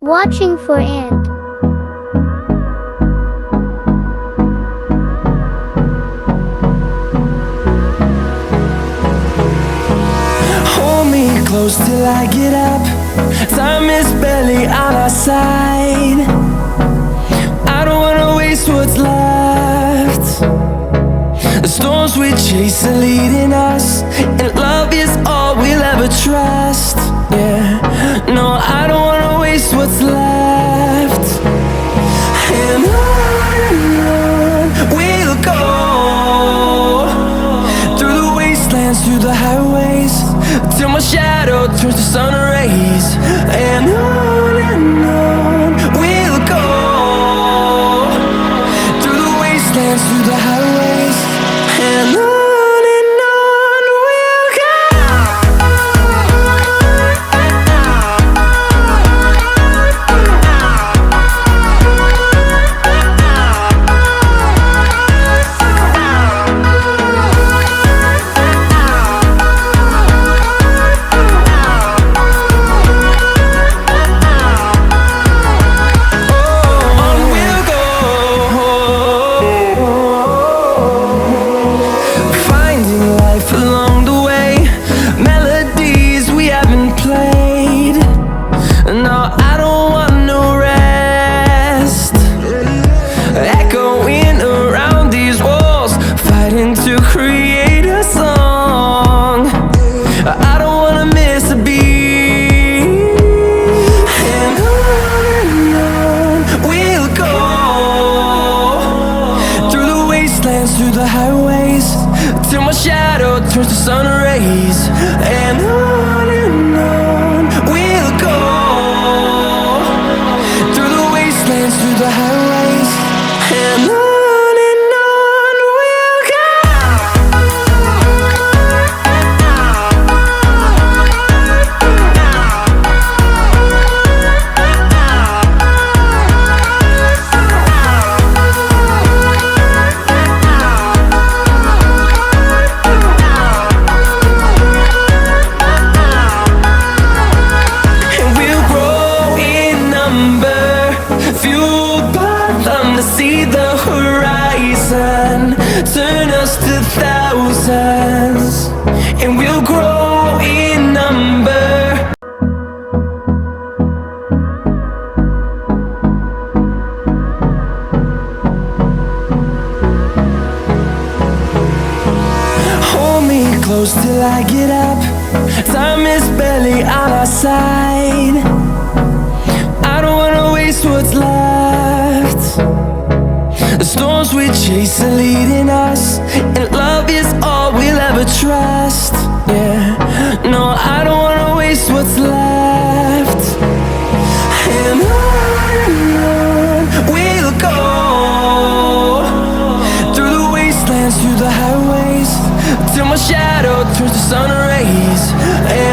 Watching for ant. Hold me close till I get up. Time is barely on our side. I don't wanna waste what's left. The storms we chase are leading us, and love is all we'll ever trust. Yeah, no, I don't wanna waste what's left. And on we'll go, through the wastelands, through the highways, till my shadow turns to sun rays. And on we'll go, through the wastelands, through the highways, and on we'll go. Along the way, melodies we haven't played. No, I don't want no rest. Echoing around these walls, fighting to create a song. I don't wanna miss a beat. And on we'll go, through the wastelands, through the highways, till my shadow turns to sun rays. And on we'll go, through the wastelands, through the highways, and on we'll go. See the horizon, turn us to thousands, and we'll grow in number. Hold me close till I get up. Time is barely on our side. I don't wanna waste what's left. The storms we chase are leading us, and love is all we'll ever trust. Yeah, no, I don't wanna waste what's left. And on we'll go, through the wastelands, through the highways, till my shadow turns to sun rays. And